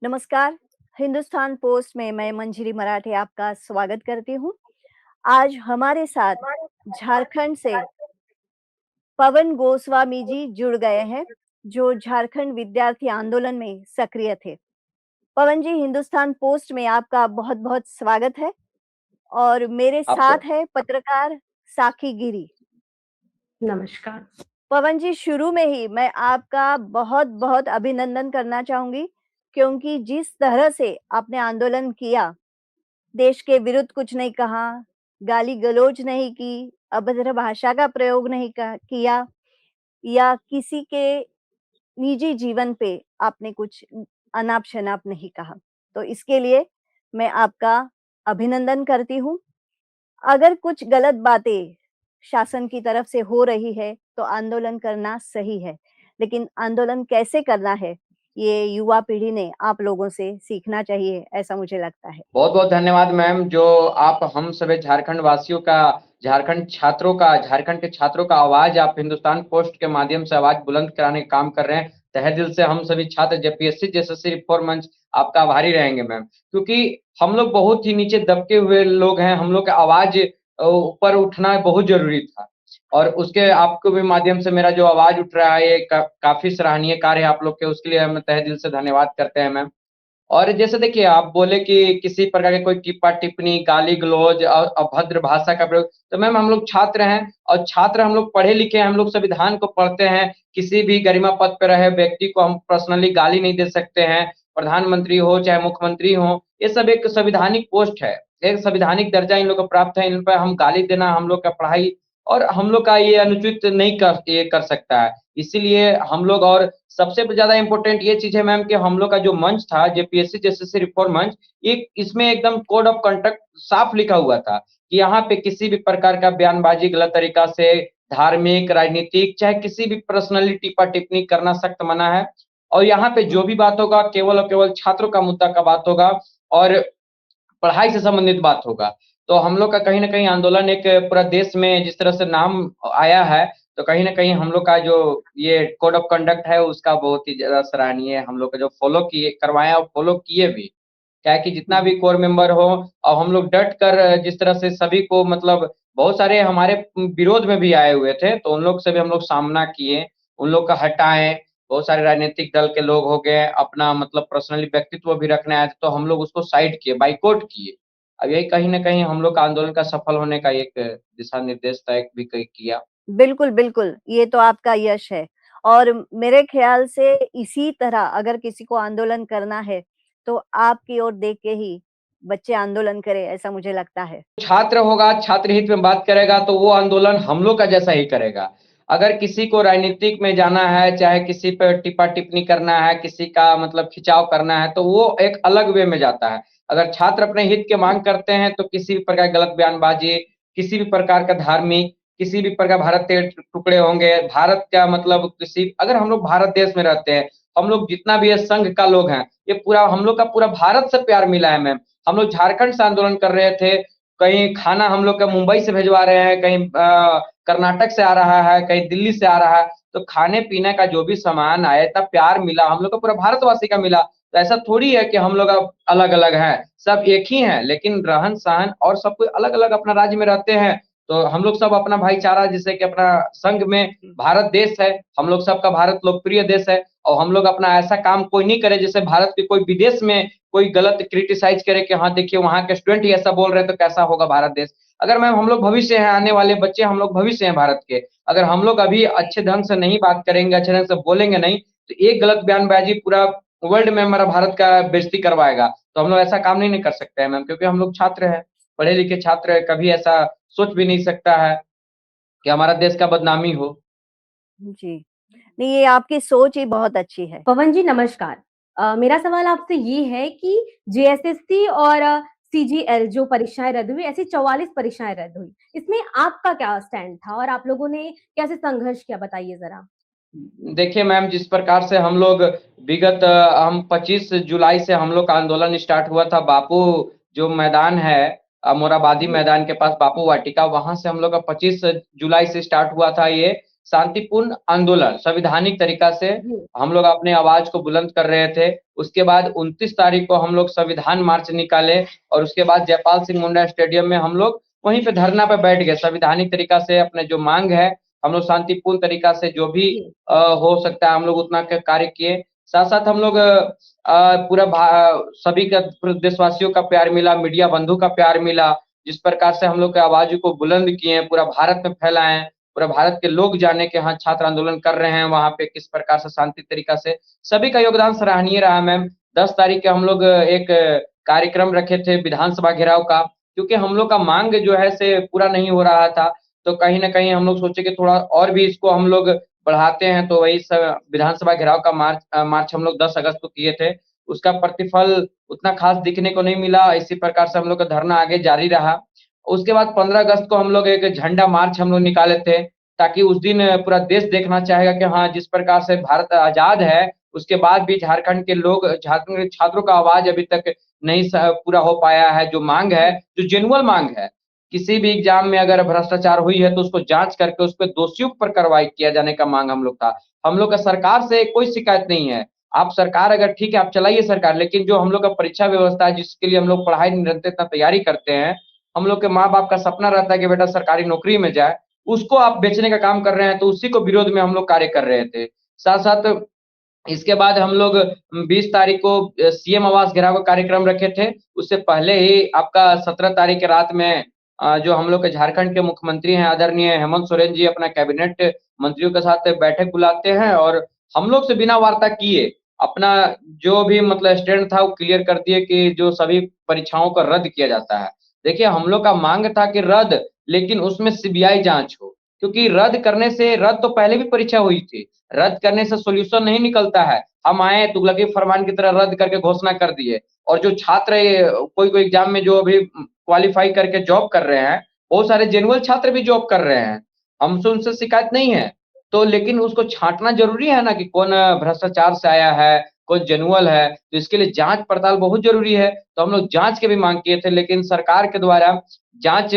नमस्कार, हिंदुस्तान पोस्ट में मैं मंजिरी मराठे आपका स्वागत करती हूँ। आज हमारे साथ झारखंड से पवन गोस्वामी जी जुड़ गए हैं, जो झारखंड विद्यार्थी आंदोलन में सक्रिय थे। पवन जी, हिंदुस्तान पोस्ट में आपका बहुत-बहुत स्वागत है और मेरे आपका साथ है पत्रकार साकी गिरी। नमस्कार। पवन जी, शुरू में ही मैं आपका बहुत-बहुत अभिनंदन करना चाहूँगी, क्योंकि जिस तरह से आपने आंदोलन किया, देश के विरुद्ध कुछ नहीं कहा, गाली-गलौज नहीं की, अभद्र भाषा का प्रयोग नहीं किया या किसी के निजी जीवन पे आपने कुछ अनाप-शनाप नहीं कहा। तो इसके लिए मैं आपका अभिनंदन करती हूँ। अगर कुछ गलत बातें शासन की तरफ से हो रही है, तो आंदोलन करना सही है। लेकिन आंदोलन कैसे करना है, ये युवा पीढ़ी ने आप लोगों से सीखना चाहिए, ऐसा मुझे लगता है। बहुत-बहुत धन्यवाद मैम, जो आप हम सभी झारखंड वासियों का, झारखंड छात्रों का, झारखंड के छात्रों का आवाज़ आप हिंदुस्तान पोस्ट के माध्यम से आवाज़ बुलंद कराने का काम कर रहे हैं। तहे दिल से हम सभी छात्र जेपीएससी जेएसएससी रिफॉर्म मंच आपका आभारी रहेंगे मैम। क्योंकि हम लोग बहुत ही नीचे दबके हुए लोग हैं, हम लोग का आवाज़ ऊपर उठना बहुत ज़रूरी था। और उसके आपको भी माध्यम से मेरा जो आवाज़ उठ रहा है, ये काफ़ी सराहनीय कार्य है आप लोग के, उसके लिए हम तहे दिल से धन्यवाद करते हैं मैम। और जैसे देखिए आप बोले कि किसी प्रकार के कोई टिप्पणी, गाली-गलौज और अभद्र भाषा का प्रयोग, तो मैम हम लोग छात्र हैं और छात्र हम लोग पढ़े-लिखे हैं, हम लोग संविधान को पढ़ते हैं, किसी भी गरिमा पद पे रहे व्यक्ति को हम पर्सनली गाली नहीं दे सकते हैं, प्रधानमंत्री हो चाहे मुख्यमंत्री हो, ये सब एक संवैधानिक पोस्ट है, एक संवैधानिक दर्जा इन लोग को प्राप्त है, इन पे हम गाली देना हम लोग का पढ़ाई और हम लोग का ये अनुचित नहीं कर सकता है। इसीलिए हम लोग और सबसे ज़्यादा इम्पोर्टेंट ये चीज़ है मैम कि हम लोग का जो मंच था जेपीएससी जेएसएससी रिफॉर्म मंच, एक इसमें एकदम कोड ऑफ कंडक्ट साफ लिखा हुआ था कि यहाँ पे किसी भी प्रकार का बयानबाज़ी गलत तरीका से धार्मिक, राजनीतिक चाहे किसी भी पर्सनली टिप्पणी करना सख्त मना है। और यहाँ पे जो भी बात होगा केवल और केवल छात्रों का मुद्दा का बात होगा और पढ़ाई से संबंधित बात होगा। तो हम लोग का कहीं न कहीं आंदोलन एक पूरा देश में जिस तरह से नाम आया है, तो कहीं न कहीं हम लोग का जो ये कोड ऑफ कंडक्ट है उसका बहुत ही ज़्यादा सराहनीय है। हम लोग का जो फ़ॉलो किए करवाएँ और फ़ॉलो किए भी। क्या है कि जितना भी कोर मेंबर हो और हम लोग डट कर जिस तरह से सभी को मतलब बहुत सारे हमारे विरोध में भी आए हुए थे, तो उन लोग से भी हम लोग सामना किए, उन लोग का हटाएँ। बहुत सारे राजनीतिक दल के लोग हो गए, अपना मतलब पर्सनली व्यक्तित्व भी रखने आए थे, तो हम लोग उसको साइड किए, बायकॉट किए। अब यही कहीं न कहीं हम लोग का आंदोलन का सफल होने का एक दिशा निर्देश तय भी कई किया। बिल्कुल, बिल्कुल, ये तो आपका यश है और मेरे ख़्याल से इसी तरह अगर किसी को आंदोलन करना है, तो आपकी ओर देख के ही बच्चे आंदोलन करें, ऐसा मुझे लगता है। छात्र होगा, छात्र हित में बात करेगा, तो वो आंदोलन हम लोग का जैसा ही करेगा। अगर किसी को राजनीतिक में जाना है, चाहे किसी पे टिप्पणी करना है, किसी का मतलब खिंचाव करना है, तो वो एक अलग वे में जाता है। अगर छात्र अपने हित की माँग करते हैं, तो किसी भी प्रकार की गलत बयानबाज़ी, किसी भी प्रकार का धार्मिक, किसी भी प्रकार भारत के टुकड़े होंगे, भारत का मतलब किसी अगर हम लोग भारत देश में रहते हैं, हम लोग जितना भी ये संघ का लोग हैं, ये पूरा हम लोग का पूरा भारत से प्यार मिला है मैम। हम लोग झारखंड से आंदोलन कर रहे थे, कहीं खाना हम लोग का मुंबई से भिजवा रहे हैं, कहीं कर्नाटक से आ रहा है, कहीं दिल्ली से आ रहा है, तो खाने-पीने का जो भी सामान आया, इतना प्यार मिला, हम लोग को पूरा भारतवासी का मिला। तो ऐसा थोड़ी है कि हम लोग अब अलग-अलग हैं, सब एक ही हैं, लेकिन रहन-सहन और सब कोई अलग-अलग अपना राज्य में रहते हैं। तो हम लोग सब अपना भाईचारा जैसे कि अपना संघ में भारत देश है, हम लोग सबका भारत लोकप्रिय देश है और हम लोग अपना ऐसा काम कोई नहीं करे जैसे भारत के कोई विदेश में कोई गलत क्रिटिसाइज़ करे कि हाँ, देखिए वहाँ के स्टूडेंट ही ऐसा बोल रहे हैं तो कैसा होगा भारत देश। अगर मैम हम लोग भविष्य हैं, आने वाले बच्चे हम लोग भविष्य हैं भारत के। अगर हम लोग अभी अच्छे ढंग से नहीं बात करेंगे, अच्छे ढंग से बोलेंगे नहीं, तो एक गलत बयानबाज़ी पूरा वर्ल्ड में हमारा भारत का बेइज़्ज़ती करवाएगा। तो हम लोग ऐसा काम नहीं कर सकते हैं मैम, क्योंकि हम लोग छात्र हैं, पढ़े-लिखे छात्र हैं, कभी ऐसा सोच भी नहीं सकता है कि हमारा देश का बदनामी हो। जी। नहीं, ये आपकी सोच ही बहुत अच्छी है। पवन जी नमस्कार। मेरा सवाल आपसे ये है कि जेएसएससी और सीजीएल जो परीक्षाएँ रद्द हुई, ऐसी 44 परीक्षाएँ रद्द हुई। इसमें आपका क्या स्टैंड था और आप लोगों ने कैसे संघर्ष किया बताइए ज़रा? देखिए मैम, जिस प्रकार से हम लोग विगत हम 25 जुलाई से हम लोग का आंदोलन स्टार्ट हुआ था, बापू जो मैदान है मोराबादी जी। मैदान के पास बापू वाटिका, वहाँ से हम लोग का 25 जुलाई से स्टार्ट हुआ था ये। शांतिपूर्ण आंदोलन संवैधानिक तरीका से जी। हम लोग अपने आवाज को बुलंद कर रहे थे। उसके बाद 29 तारीख को हम लोग संविधान मार्च निकाले और उसके बाद जयपाल सिंह मुंडा स्टेडियम में हम लोग वहीं पे धरना पे बैठ गए। संवैधानिक तरीका से अपने जो मांग है हम लोग शांतिपूर्ण तरीका से जो भी जी। हो सकता है हम लोग उतना कार्य किए। साथ-साथ हम लोग पूरा सभी का देशवासियों का प्यार मिला, मीडिया बंधु का प्यार मिला। जिस प्रकार से हम लोग की आवाज़ को बुलंद किए, पूरा भारत में फैलाएँ, पूरा भारत के लोग जाने कि हाँ, छात्र आंदोलन कर रहे हैं वहाँ पे किस प्रकार से शांति तरीका से। सभी का योगदान सराहनीय रहा मैम। 10 तारीख को हम लोग एक कार्यक्रम रखे थे विधानसभा घेराव का, क्योंकि हम लोग का मांग जो है से पूरा नहीं हो रहा था। तो कहीं न कहीं हम लोग सोचे कि थोड़ा और भी इसको हम लोग बढ़ाते हैं, तो वही विधानसभा घेराव का मार्च हम लोग 10 अगस्त को किए थे। उसका प्रतिफल उतना खास दिखने को नहीं मिला, इसी प्रकार से हम लोग का धरना आगे जारी रहा। उसके बाद 15 अगस्त को हम लोग एक झंडा मार्च हम लोग निकाले थे, ताकि उस दिन पूरा देश देखना चाहेगा कि हाँ, जिस प्रकार से भारत आज़ाद है, उसके बाद भी झारखंड के लोग झारखंड के छात्रों का आवाज़ अभी तक नहीं पूरा हो पाया है। जो माँग है, जो जेन्युइन माँग है, किसी भी एग्ज़ाम में अगर भ्रष्टाचार हुई है, तो उसको जाँच करके उस पे दोषियों पर कार्रवाई किया जाने का माँग हम लोग था। हम लोग का सरकार से कोई शिकायत नहीं है। आप सरकार अगर ठीक है, आप चलाइए सरकार, लेकिन जो हम लोग का परीक्षा व्यवस्था है, जिसके लिए हम लोग पढ़ाई निरंतर इतना तैयारी करते हैं, हम लोग के माँ-बाप का सपना रहता है कि बेटा सरकारी नौकरी में जाए, उसको आप बेचने का काम कर रहे हैं, तो उसी को विरोध में हम लोग कार्य कर रहे थे। साथ-साथ इसके बाद हम लोग 20 तारीख को सीएम आवास घेराव का कार्यक्रम रखे थे। उससे पहले ही आपका 17 तारीख की रात में जो हम लोग के झारखंड के मुख्यमंत्री हैं आदरणीय हेमंत सोरेन जी अपना कैबिनेट मंत्रियों के साथ बैठक बुलाते हैं और हम लोग से बिना वार्ता किए अपना जो भी मतलब स्टैंड था वो क्लियर कर दिए कि जो सभी परीक्षाओं को रद्द किया जाता है। देखिए हम लोग का माँग था कि रद्द, लेकिन उसमें सीबीआई जाँच हो, क्योंकि रद्द तो पहले भी परीक्षा हुई थी। रद्द करने से सॉल्यूशन नहीं निकलता है। हम आए तुगलकी फरमान की तरह रद्द करके घोषणा कर दिए और जो छात्र कोई-कोई एग्ज़ाम में जो अभी क्वालीफाई करके जॉब कर रहे हैं, बहुत सारे जेन्युइन छात्र भी जॉब कर रहे हैं। हमसे उनसे शिकायत नहीं है। तो लेकिन उसको छाँटना ज़रूरी है ना कि कौन भ्रष्टाचार से आया है, कौन जेन्युइन है, तो इसके लिए जाँच-पड़ताल बहुत ज़रूरी है। तो हम लोग जाँच की भी माँग किए थे, लेकिन सरकार के द्वारा जाँच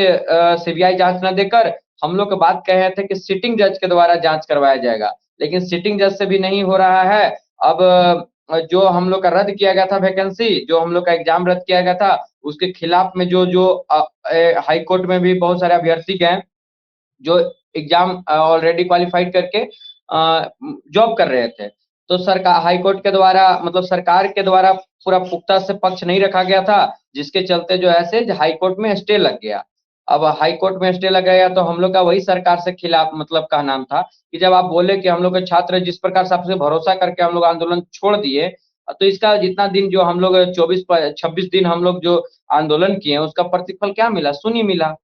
सीबीआई जाँच ना देकर हम लोग बात कहे थे कि सिटिंग जज के द्वारा जाँच करवाया जाएगा। लेकिन सिटिंग जज से भी नहीं हो रहा है। अब जो हम लोग का रद्द किया गया था वैकेंसी, जो हम लोग का एग्ज़ाम रद्द किया गया था, उसके खिलाफ में हाई कोर्ट में भी बहुत सारे अभ्यर्थी गए, जो एग्ज़ाम ऑलरेडी क्वालिफ़ाइड करके जॉब कर रहे थे। तो हाई कोर्ट के द्वारा मतलब सरकार के द्वारा पूरा पुख्ता से पक्ष नहीं रखा गया था, जिसके चलते जो है से हाई कोर्ट में स्टे लग गया। अब हाई कोर्ट में स्टे लग गया तो हम लोग का वही सरकार से खिलाफ मतलब कहना था कि जब आप बोले कि हम लोग के छात्र जिस प्रकार से आपसे भरोसा करके हम लोग आंदोलन छोड़ दिए, तो इसका जितना दिन जो हम लोग 26 दिन हम लोग जो आंदोलन किए, उसका प्रतिफल क्या मिला? शून्य मिला।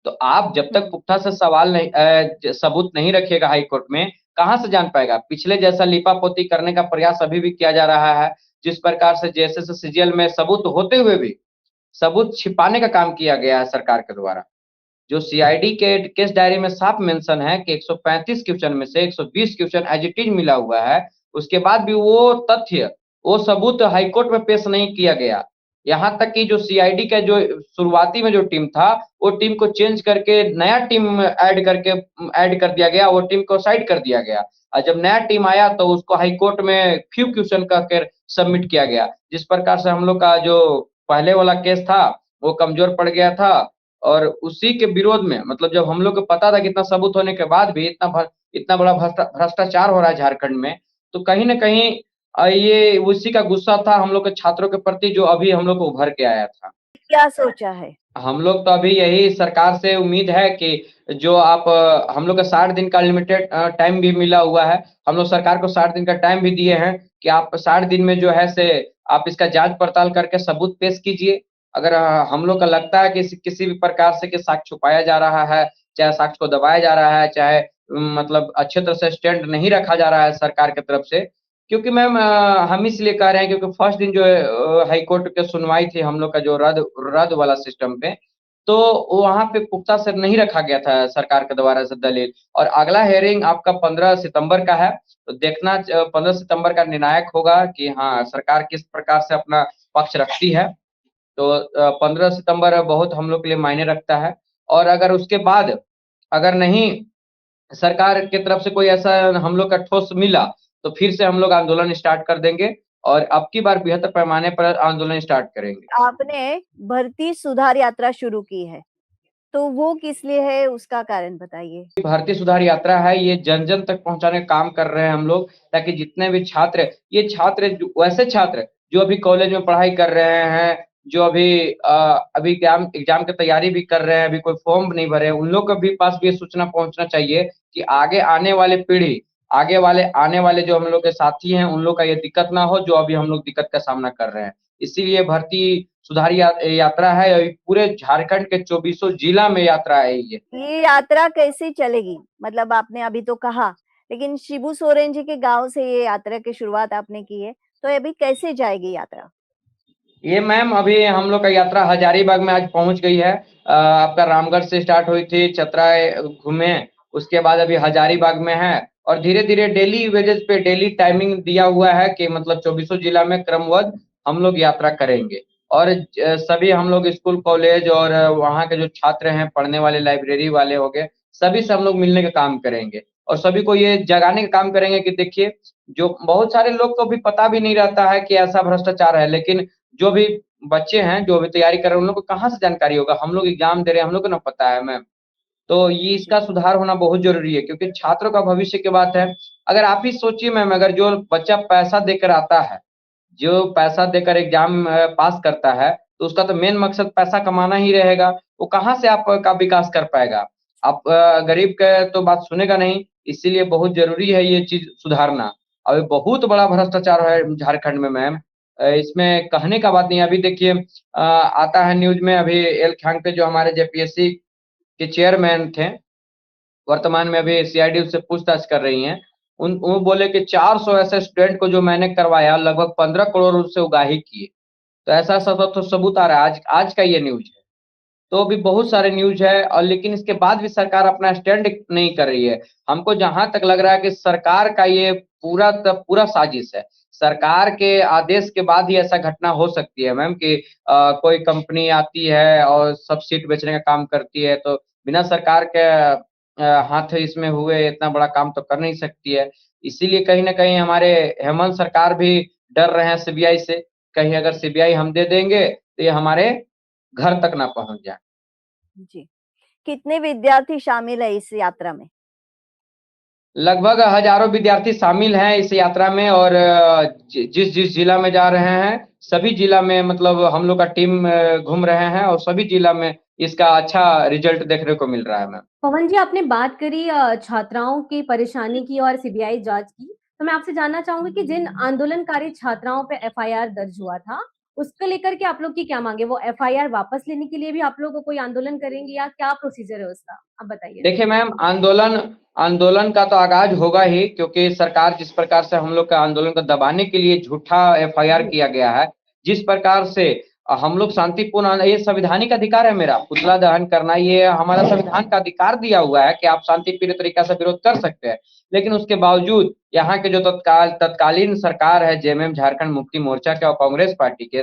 तो आप जब तक पुख्ता से सवाल नहीं सबूत नहीं रखिएगा हाई कोर्ट में, कहाँ से जान पाएगा? पिछले जैसा लीपापोती करने का प्रयास अभी भी किया जा रहा है, जिस प्रकार से जेएसएस सीजीएल में सबूत होते हुए भी, सबूत छिपाने का काम किया गया है सरकार के द्वारा। जो सीआईडी के केस डायरी में साफ मेंशन है कि 135 क्वेश्चन में से 120 क्वेश्चन एज़ इट इज़ मिला हुआ है, उसके बाद भी वो तथ्य, वो सबूत हाई कोर्ट में पेश नहीं किया गया। यहाँ तक कि जो सीआईडी का जो शुरुआती में जो टीम था, वो टीम को चेंज करके नया टीम ऐड कर दिया गया, वो टीम को साइड कर दिया गया। और जब नया टीम आया तो उसको हाई कोर्ट में फ्यू क्वेश्चन कह कर सबमिट किया गया। जिस प्रकार से हम लोग का जो पहले वाला केस था, वो कमज़ोर पड़ गया था और उसी के विरोध में मतलब जब हम लोग को पता था कि इतना सबूत होने के बाद भी इतना बड़ा भ्रष्टाचार हो रहा है झारखंड में, तो कहीं न कहीं ये उसी का गुस्सा था हम लोग के छात्रों के प्रति जो अभी हम लोग को उभर के आया था। क्या सोचा है? हम लोग तो अभी यही सरकार से उम्मीद है कि जो आप हम लोग का 60 दिन का लिमिटेड टाइम भी मिला हुआ है। हम लोग सरकार को 60 दिन का टाइम भी दिए हैं कि आप 60 दिन में जो है से आप इसका जाँच-पड़ताल करके सबूत पेश कीजिए। अगर हम लोग का लगता है कि किसी भी प्रकार से कि साक्ष्य छुपाया जा रहा है, चाहे साक्ष्य को दबाया जा रहा है, चाहे मतलब अच्छे तरह से स्टैंड नहीं रखा जा रहा है सरकार की तरफ से, क्योंकि मैम हम इसलिए कह रहे हैं क्योंकि फर्स्ट दिन जो है हाई कोर्ट की सुनवाई थी हम लोग का जो रद्द वाला सिस्टम पे, तो वहाँ पे पुख्ता से नहीं रखा गया था सरकार के द्वारा से दलील और अगला हियरिंग आपका 15 सितंबर का है, तो देखना 15 सितंबर का निर्णायक होगा कि हाँ, सरकार किस प्रकार से अपना पक्ष रखती है। तो 15 सितंबर बहुत हम लोग के लिए मायने रखता है और अगर उसके बाद अगर नहीं सरकार की तरफ से कोई ऐसा हम लोग का ठोस मिला, तो फिर से हम लोग आंदोलन स्टार्ट कर देंगे और अब की बार बृहत्तर पैमाने पर आंदोलन स्टार्ट करेंगे। आपने भर्ती सुधार यात्रा शुरू की है, तो वो किस लिए है, उसका कारण बताइए? भर्ती सुधार यात्रा है, ये जन-जन तक पहुँचाने का काम कर रहे हैं हम लोग, ताकि जितने भी छात्र ये छात्र जो वैसे छात्र जो अभी कॉलेज में पढ़ाई कर रहे हैं, जो अभी एग्ज़ाम की तैयारी भी कर रहे हैं, अभी कोई फॉर्म नहीं भरे, उन लोग के भी पास भी ये सूचना पहुँचना चाहिए कि आगे आने वाले पीढ़ी, आने वाले जो हम लोग के साथी हैं, उन लोग का ये दिक्कत ना हो, जो अभी हम लोग दिक्कत का सामना कर रहे हैं। इसीलिए भर्ती सुधार यात्रा है और पूरे झारखंड के 24 जिला में यात्रा है ये। ये यात्रा कैसे चलेगी? मतलब आपने अभी तो कहा, लेकिन शिबू सोरेन जी के गाँव से ये यात्रा की शुरुआत आपने की है, तो अभी कैसे जाएगी यात्रा? ये मैम अभी हम लोग का यात्रा हजारीबाग में आज पहुंच गई है। आपका रामगढ़ से स्टार्ट हुई थी, चतरा घूमे, उसके बाद अभी हजारीबाग में है और धीरे-धीरे डेली वेजेस पे डेली टाइमिंग दिया हुआ है कि मतलब 24 जिला में क्रमबद्ध हम लोग यात्रा करेंगे और सभी हम लोग स्कूल, कॉलेज और वहाँ के जो छात्र हैं, पढ़ने वाले लाइब्रेरी वाले हो गए, सभी से हम लोग मिलने का काम करेंगे और सभी को ये जगाने का काम करेंगे कि देखिए, जो बहुत सारे लोग को भी पता भी नहीं रहता है कि ऐसा भ्रष्टाचार है, लेकिन जो भी बच्चे हैं, जो अभी तैयारी कर रहे हैं, उन लोग को कहाँ से जानकारी होगा? हम लोग एग्ज़ाम दे रहे हैं, हम लोग को ना पता है मैम। तो ये जी। इसका सुधार होना बहुत ज़रूरी है क्योंकि छात्रों का भविष्य की बात है। अगर आप ही सोचिए मैम, अगर जो बच्चा पैसा देकर आता है, जो पैसा देकर एग्ज़ाम पास करता है, तो उसका तो मेन मकसद पैसा कमाना ही रहेगा। वो कहाँ से आपका विकास कर पाएगा? आप गरीब का तो बात सुनेगा नहीं, इसीलिए बहुत ज़रूरी है ये चीज़ सुधारना। और ये बहुत बड़ा भ्रष्टाचार है झारखंड में मैम। इसमें कहने का बात नहीं है। अभी देखिए आता है न्यूज़ में अभी एल खांगते जो हमारे जेपीएससी के चेयरमैन थे, वर्तमान में अभी सीआईडी उससे पूछताछ कर रही हैं। वो बोले कि 400 ऐसे स्टूडेंट को जो मैंने करवाया, लगभग 15 करोड़ उससे उगाही किए। तो ऐसा-ऐसा तो सबूत आ रहा है, आज आज का ये न्यूज़ है। तो भी बहुत सारे न्यूज़ है और लेकिन इसके बाद भी सरकार अपना स्टैंड नहीं कर रही है। हमको जहाँ तक लग रहा है कि सरकार का ये पूरा साजिश है। सरकार के आदेश के बाद ही ऐसा घटना हो सकती है मैम कि कोई कंपनी आती है और सब सीट बेचने का काम करती है, तो बिना सरकार के हाथ इसमें हुए इतना बड़ा काम तो कर नहीं सकती है। इसीलिए कहीं न कहीं हमारे हेमंत सरकार भी डर रहे हैं सीबीआई से, कहीं अगर सीबीआई हम दे देंगे, तो ये हमारे घर तक ना पहुँच जाए। जी। कितने विद्यार्थी शामिल है इस यात्रा में? लगभग हज़ारों विद्यार्थी शामिल हैं इस यात्रा में और जिस जिला में जा रहे हैं, सभी जिला में मतलब हम लोग का टीम घूम रहे हैं और सभी जिला में इसका अच्छा रिज़ल्ट देखने को मिल रहा है मैम। पवन जी, आपने बात करी छात्राओं की परेशानी की और सीबीआई जांच की, तो मैं आपसे जानना चाहूँगी कि जिन आंदोलनकारी छात्राओं पे एफआईआर दर्ज हुआ था, उसको लेकर के आप लोग की क्या माँग है? वो एफआईआर वापस लेने के लिए भी आप लोग कोई आंदोलन करेंगे या क्या प्रोसीजर है उसका? आप बताइए। देखिए मैम, आंदोलन आंदोलन का तो आगाज़ होगा ही क्योंकि सरकार जिस प्रकार से हम लोग का आंदोलन को दबाने के लिए झूठा एफआईआर जी। किया गया है, जिस प्रकार से हम लोग शांतिपूर्ण ये संवैधानिक अधिकार है मेरा, पुतला दहन करना ये हमारा संविधान का अधिकार दिया हुआ है कि आप शांतिप्रिय तरीका से विरोध कर सकते हैं। लेकिन उसके बावजूद यहाँ के जो तत्कालीन सरकार है जेएमएम झारखंड मुक्ति मोर्चा के और कांग्रेस पार्टी के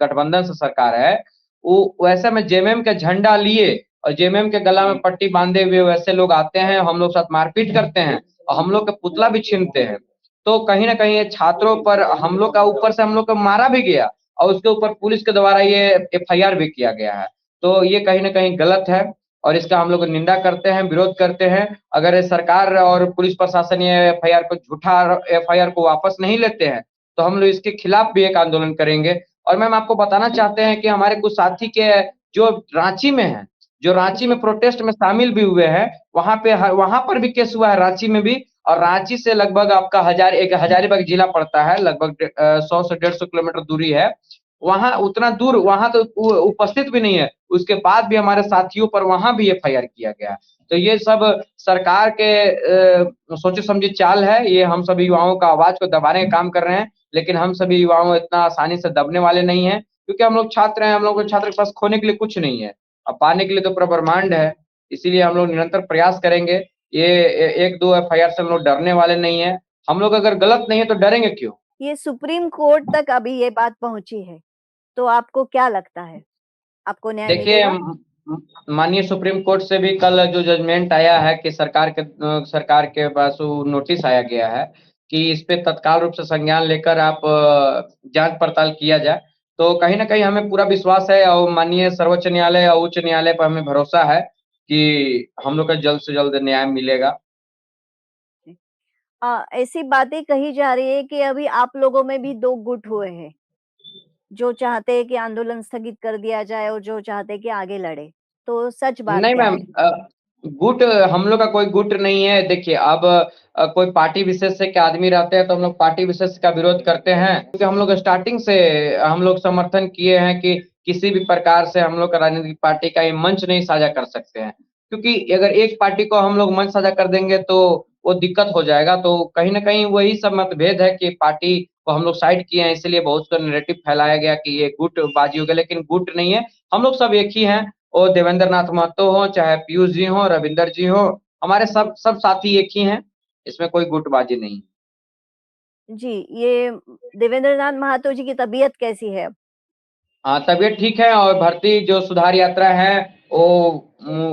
गठबंधन से सरकार है, वो वैसे में जेएमएम का झंडा लिए और जेएमएम के गला में पट्टी बांधे हुए वैसे लोग आते हैं, हम लोग साथ मारपीट करते हैं और हम लोग का पुतला भी छीनते हैं। तो कहीं न कहीं ये छात्रों पर हम लोग का ऊपर से हम लोग को मारा भी गया और उसके ऊपर पुलिस के द्वारा ये एफआईआर भी किया गया है। तो ये कहीं न कहीं गलत है और इसका हम लोग निंदा करते हैं, विरोध करते हैं। अगर ये सरकार और पुलिस प्रशासन ये एफआईआर को झूठा एफआईआर को वापस नहीं लेते हैं, तो हम लोग इसके खिलाफ भी एक आंदोलन करेंगे। और मैम आपको बताना चाहते हैं कि हमारे कुछ साथी के जो रांची में हैं, जो रांची जी। में प्रोटेस्ट में शामिल भी हुए हैं, वहाँ पर भी केस हुआ है रांची में भी और रांची से लगभग आपका हजारीबाग जिला पड़ता है, लगभग 100 से 150 किलोमीटर दूरी है। वहाँ उतना दूर वहाँ तो उपस्थित भी नहीं है, उसके बाद भी हमारे साथियों पर वहाँ भी एफआईआर किया गया है। तो ये सब सरकार के सोचे-समझे चाल है, ये हम सभी युवाओं का आवाज़ को दबाने का काम कर रहे हैं, लेकिन हम सभी युवाओं इतना आसानी से दबने वाले नहीं हैं, क्योंकि हम लोग छात्र हैं, हम लोग को छात्र के पास खोने के लिए कुछ नहीं है। अब पाने के लिए तो पूरा ब्रह्मांड है, इसीलिए हम लोग निरंतर प्रयास करेंगे। ये 1-2 एफआईआर से हम लोग डरने वाले नहीं हैं। हम लोग अगर गलत नहीं है तो डरेंगे क्यों? ये सुप्रीम कोर्ट तक अभी ये बात पहुँची है, तो आपको क्या लगता है? आपको न्याय देखिए मिलेगा? माननीय सुप्रीम कोर्ट से भी कल जो जजमेंट आया है कि सरकार के पास वो नोटिस आया गया है कि इस पे तत्काल रूप से संज्ञान लेकर आप जांच पड़ताल किया जाए। तो कहीं न कहीं हमें पूरा विश्वास है और माननीय सर्वोच्च न्यायालय और उच्च न्यायालय पर हमें भरोसा है कि हम लोग को जल्द से जल्द न्याय मिलेगा। ऐसी बातें कही जा रही है कि अभी आप लोगों में भी 2 गुट हुए हैं, जो चाहते हैं कि आंदोलन स्थगित कर दिया जाए और जो चाहते हैं कि आगे लड़े। तो सच बात नहीं क्या मैम, है? गुट हम लोग का कोई गुट नहीं है। देखिए अब कोई पार्टी विशेष से के आदमी रहते हैं तो हम लोग पार्टी विशेष का विरोध करते हैं, क्योंकि हम लोग स्टार्टिंग से हम लोग समर्थन किए हैं कि किसी भी प्रकार से हम लोग का राजनीतिक पार्टी का ये मंच नहीं साझा कर सकते हैं। क्योंकि अगर एक पार्टी को हम लोग मंच साझा कर देंगे तो वो दिक्कत हो जाएगा। तो कहीं न कहीं वही सब मतभेद है कि पार्टी को हम लोग साइड किए हैं, इसलिए बहुत सा नैरेटिव फैलाया गया कि ये गुटबाजी हो गया, लेकिन गुट नहीं है। हम लोग सब एक ही हैं। वो देवेंद्र नाथ महतो हों, चाहे पीयूष जी हों, रविंदर जी हों, हमारे सब सब साथी एक ही हैं, इसमें कोई गुटबाजी नहीं। जी, ये देवेंद्र नाथ महतो जी की तबीयत कैसी है अब? हाँ, तबीयत ठीक है और भर्ती जो सुधार यात्रा है, वो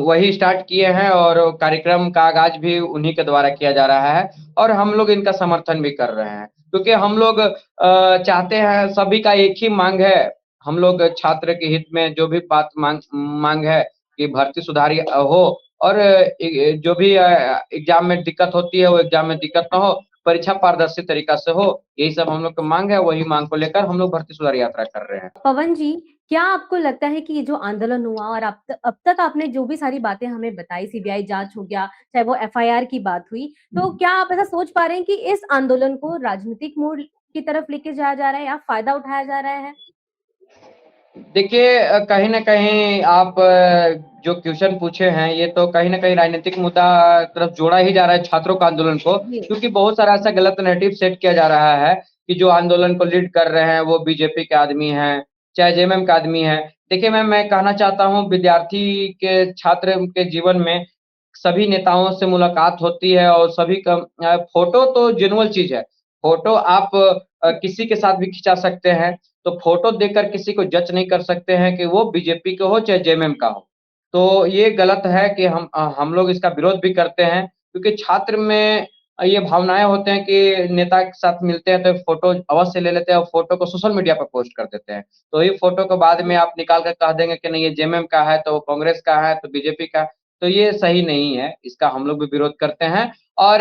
वही स्टार्ट किए हैं और कार्यक्रम का आगाज़ भी उन्हीं के द्वारा किया जा रहा है और हम लोग इनका समर्थन भी कर रहे हैं। क्योंकि हम लोग चाहते हैं, सभी का एक ही माँग है, हम लोग छात्र के हित में जो भी बात माँग है कि भर्ती सुधार हो और जो भी एग्ज़ाम में दिक्कत होती है, वो एग्ज़ाम में दिक्कत ना हो, परीक्षा पारदर्शी तरीका से हो, यही सब हम लोग की माँग है, वही माँग को लेकर हम लोग भर्ती सुधार यात्रा कर रहे हैं। पवन जी, क्या आपको लगता है कि ये जो आंदोलन हुआ और अब तक आपने जो भी सारी बातें हमें बताई, सीबीआई जाँच हो गया, चाहे वो एफआईआर की बात हुई, तो क्या आप ऐसा सोच पा रहे हैं कि इस आंदोलन को राजनीतिक मोड़ की तरफ लेके जाया जा रहा है या फ़ायदा उठाया जा रहा है? देखिए कहीं न कहीं आप जो क्वेश्चन पूछे हैं, ये तो कहीं न कहीं राजनीतिक मुद्दा तरफ जोड़ा ही जा रहा है छात्रों का आंदोलन को, जी। क्योंकि बहुत सारा ऐसा गलत नैरेटिव सेट किया जा रहा है कि जो आंदोलन को लीड कर रहे हैं, वो बीजेपी के आदमी हैं, चाहे जेएमएम का आदमी है। देखिए मैं कहना चाहता हूँ, विद्यार्थी के छात्र के जीवन में सभी नेताओं से मुलाकात होती है और सभी का फ़ोटो तो जेन्युइन चीज़ है। फ़ोटो आप किसी के साथ भी खिंचा सकते हैं, तो फ़ोटो देखकर किसी को जज नहीं कर सकते हैं कि वो बीजेपी का हो चाहे जेएमएम का हो। तो ये गलत है कि हम लोग इसका विरोध भी करते हैं, क्योंकि छात्र में ये भावनाएँ होते हैं कि नेता के साथ मिलते हैं तो फ़ोटो अवश्य ले लेते हैं और फ़ोटो को सोशल मीडिया पर पोस्ट कर देते हैं। तो ये फ़ोटो को बाद में आप निकाल कर कह देंगे कि नहीं ये जेएमएम का है, तो कांग्रेस का है, तो बीजेपी का है। तो ये सही नहीं है, इसका हम लोग भी विरोध करते हैं और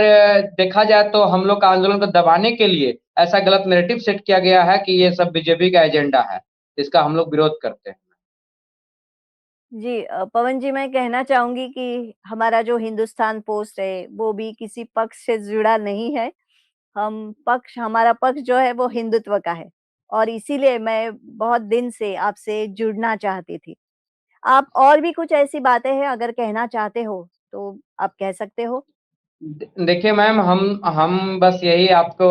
देखा जाए तो हम लोग का आंदोलन को दबाने के लिए ऐसा गलत नैरेटिव सेट किया गया है कि ये सब बीजेपी का एजेंडा है, इसका हम लोग विरोध करते हैं। जी पवन जी मैं कहना चाहूँगी कि हमारा जो हिंदुस्तान पोस्ट है, वो भी किसी पक्ष से जुड़ा नहीं है। हमारा पक्ष जो है वो हिंदुत्व का है और इसीलिए मैं बहुत दिन से आपसे जुड़ना चाहती थी। आप और भी कुछ ऐसी बातें हैं अगर कहना चाहते हो, तो आप कह सकते हो? देखिए मैम, हम बस यही आपको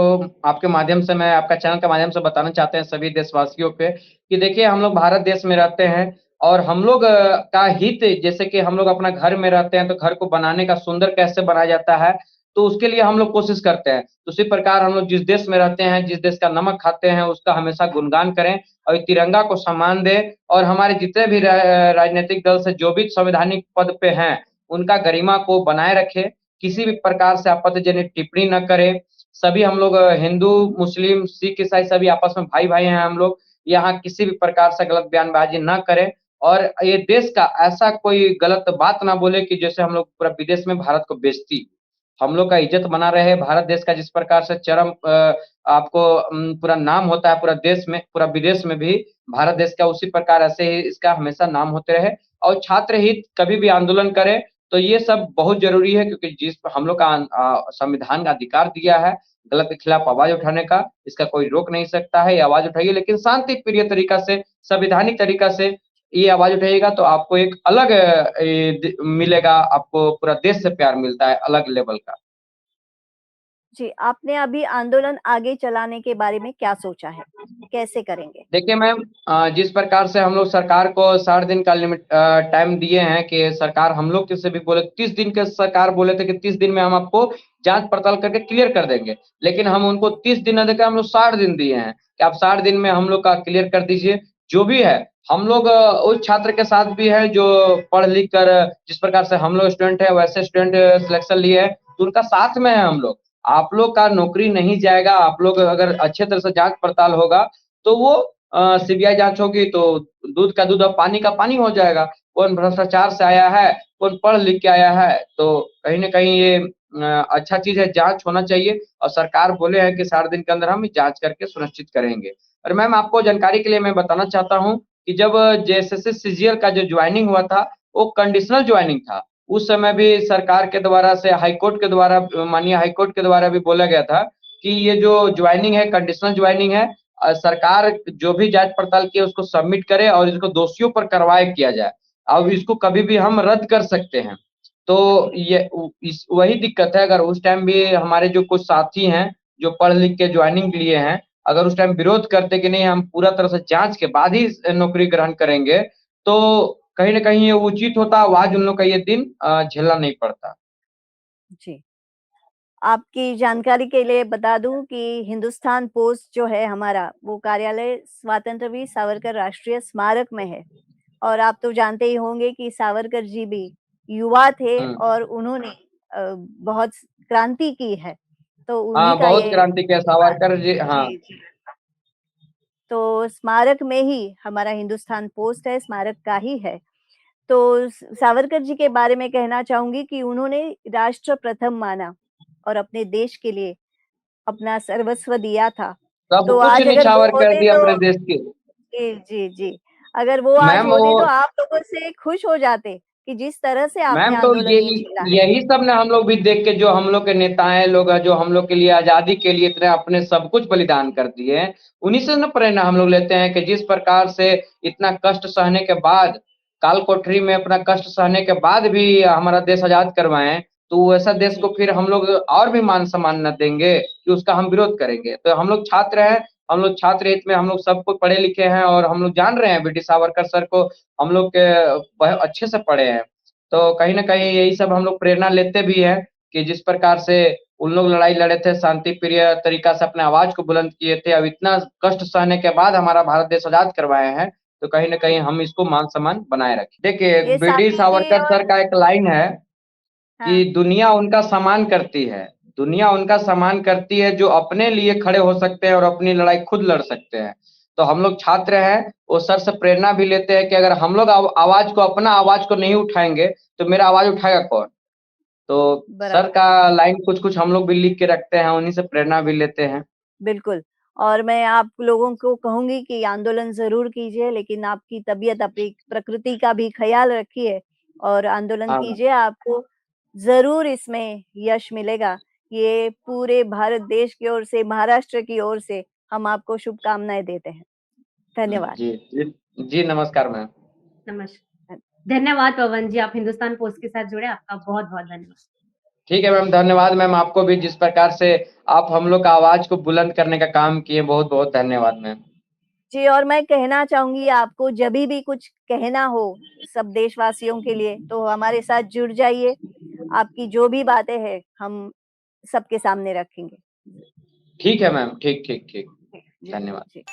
आपके माध्यम से मैं आपका चैनल के माध्यम से बताना चाहते हैं सभी देशवासियों पे कि देखिए हम लोग भारत देश में रहते हैं और हम लोग का हित, जैसे कि हम लोग अपना घर में रहते हैं तो घर को बनाने का सुंदर कैसे बनाया जाता है, तो उसके लिए हम लोग कोशिश करते हैं। तो उसी प्रकार हम लोग जिस देश में रहते हैं, जिस देश का नमक खाते हैं, उसका हमेशा गुणगान करें और तिरंगा को सम्मान दें और हमारे जितने भी राजनीतिक दल से जो भी संवैधानिक पद पे हैं, उनका गरिमा को बनाए रखें। किसी भी प्रकार से आपत्तिजनक टिप्पणी न करें। सभी हम लोग हिंदू, मुस्लिम, सिख, ईसाई सभी आपस में भाई-भाई हैं हम लोग। यहाँ किसी भी प्रकार से गलत बयानबाज़ी ना करें और ये देश का ऐसा कोई गलत बात ना बोले कि जैसे हम लोग पूरा विदेश में भारत को बेइज़्ज़ती। हम लोग का इज़्ज़त बना रहे, भारत देश का जिस प्रकार से चरम आपको पूरा नाम होता है पूरा देश में, पूरा विदेश में भी भारत देश का उसी प्रकार ऐसे ही इसका हमेशा नाम होते रहे और छात्र हित कभी भी आंदोलन करें, तो ये सब बहुत ज़रूरी है, क्योंकि जिस हम लोग का संविधान का अधिकार दिया है, गलत के खिलाफ आवाज़ उठाने का, इसका कोई रोक नहीं सकता है, ये आवाज़ उठाइए लेकिन शांति प्रिय तरीका से, संवैधानिक तरीका से ये आवाज़ उठाइएगा तो आपको एक अलग मिलेगा, आपको पूरा देश से प्यार मिलता है, अलग लेवल का। जी, आपने अभी आंदोलन आगे चलाने के बारे में क्या सोचा है? कैसे करेंगे? देखिए मैम, जिस प्रकार से हम लोग सरकार को 60 दिन का टाइम दिए हैं कि सरकार हम लोग किसी भी बोले 30 दिन के सरकार बोले थे कि 30 दिन में हम आपको जाँच पड़ताल करके क्लियर कर देंगे। लेकिन हम उनको 30 दिन ना देकर हम लोग 60 दिन दिए हैं कि आप 60 दिन में हम लोग का क्लियर कर दीजिए। जो भी है, हम लोग उस छात्र के साथ भी है जो पढ़ लिख कर जिस प्रकार से हम लोग स्टूडेंट है वैसे स्टूडेंट सिलेक्शन लिए है, तो उनका साथ में है हम लोग। आप लोग का नौकरी नहीं जाएगा, आप लोग अगर अच्छे तरह से जाँच पड़ताल होगा, तो वो सीबीआई जाँच होगी तो दूध का दूध और पानी का पानी हो जाएगा। कौन भ्रष्टाचार से आया है, कौन पढ़ लिख के आया है, तो कहीं न कहीं ये अच्छा चीज़ है, जाँच होना चाहिए और सरकार बोले हैं कि 60 दिन के अंदर हम जाँच करके सुनिश्चित करेंगे। और मैम आपको जानकारी के लिए मैं बताना चाहता हूँ कि जब जेएसएससी सीजीएल का जो जॉइनिंग हुआ था, वो कंडीशनल जॉइनिंग था। उस समय भी सरकार के द्वारा से हाई कोर्ट के द्वारा माननीय हाई कोर्ट के द्वारा भी बोला गया था कि ये जो जॉइनिंग है कंडीशनल जॉइनिंग है सरकार जो भी जाँच पड़ताल की है उसको सबमिट करे और इसको दोषियों पर कार्रवाई किया जाए। अब इसको कभी भी हम रद्द कर सकते हैं। तो ये उ इस वही दिक्कत है अगर उस टाइम भी हमारे जो कुछ साथी हैं, जो पढ़ लिख के जॉइनिंग लिए हैं, अगर उस टाइम विरोध करते कि नहीं हम पूरा तरह से जाँच के बाद ही नौकरी ग्रहण करेंगे, तो कहीं न कहीं ये उचित होता, आज उन लोग का ये दिन झेलना नहीं पड़ता। जी। आपकी जानकारी के लिए बता दूँ कि हिंदुस्तान पोस्ट जो है हमारा, वो कार्यालय स्वतंत्र वीर सावरकर राष्ट्रीय स्मारक में है। और आप तो जानते ही होंगे कि सावरकर जी भी युवा थे हुँ। और उन्होंने बहुत क्रांति की है। तो उन्हीं हाँ, का बहुत ये क्रांति किया सावरकर जी हाँ। जी, जी। तो स्मारक में ही हमारा हिंदुस्तान पोस्ट है, स्मारक का ही है। तो सावरकर जी के बारे में कहना चाहूँगी कि उन्होंने राष्ट्र प्रथम माना और अपने देश के लिए अपना सर्वस्व दिया था। सब तो कुछ आज अगर वो निछावर कर होते दिया तो अपने देश के। जी, जी, जी। अगर वो आज मैम होते तो वो आप लोगों से खुश हो जाते कि जिस तरह से आपने मैम तो आंदोलन ये यही छेड़ा है। यही सब ने हम लोग भी देख के जो हम लोग के नेताएँ लोग हैं, जो हम लोग के लिए आज़ादी के लिए इतने अपने सब कुछ बलिदान कर दिए हैं, उन्हीं से ना प्रेरणा हम लोग लेते हैं कि जिस प्रकार से इतना कष्ट सहने के बाद, काल कोठरी में अपना कष्ट सहने के बाद भी हमारा देश आज़ाद करवाएँ, तो वैसा देश को जी, फिर हम लोग और भी मान-सम्मान ना देंगे कि उसका हम विरोध करेंगे। तो हम लोग छात्र हैं, हम लोग छात्र हित में हम लोग सब कोई पढ़े लिखे हैं और हम लोग जान रहे हैं बीटी सावरकर सर को हम लोग के अच्छे से पढ़े हैं। तो कहीं न कहीं जी, यही सब हम लोग प्रेरणा लेते भी हैं कि जिस प्रकार से उन लोग लड़ाई लड़े थे, शांति प्रिय तरीका से अपने आवाज़ को बुलंद किए थे। अब इतना कष्ट सहने के बाद हमारा भारत देश आज़ाद करवाए हैं, तो कहीं न कहीं जी। हम इसको मान-सम्मान बनाए रखें। देखिए, ये बीडी साथी जी सावरकर और सर का एक लाइन है कि हाँ, दुनिया उनका सम्मान करती है। दुनिया उनका सम्मान करती है जो अपने लिए खड़े हो सकते हैं और अपनी लड़ाई खुद लड़ सकते हैं। तो हम लोग छात्र हैं, वो सर से प्रेरणा भी लेते हैं कि अगर हम लोग आवाज़ को अपना आवाज़ को नहीं उठाएँगे, तो मेरा आवाज़ उठाएगा कौन? तो सर बराबर। का लाइन कुछ-कुछ हम लोग भी लिख के रखते हैं, उन्हीं से प्रेरणा भी लेते हैं। बिल्कुल। और मैं आप लोगों को कहूँगी कि आंदोलन ज़रूर कीजिए, लेकिन आपकी तबीयत, आपकी प्रकृति का भी ख़्याल रखिए और आंदोलन हाँ, कीजिए, आपको ज़रूर इसमें यश मिलेगा। ये पूरे भारत देश की ओर से, महाराष्ट्र की ओर से हम आपको शुभकामनाएँ देते हैं। धन्यवाद। जी, जी, जी नमस्कार मैम। नमस्कार। धन्यवाद पवन जी, आप हिंदुस्तान पोस्ट के साथ जुड़े, आपका बहुत-बहुत धन्यवाद। ठीक है मैम, धन्यवाद मैम आपको भी जिस प्रकार से आप हम लोग का आवाज़ को बुलंद करने का काम किए, बहुत-बहुत धन्यवाद मैम। जी, और मैं कहना चाहूँगी आपको जभी भी कुछ कहना हो सब देशवासियों के लिए, तो हमारे साथ जुड़ जाइए। आपकी जो भी बातें हैं, हम सबके सामने रखेंगे। ठीक है मैम, ठीक, ठीक, ठीक। जी, धन्यवाद। जी।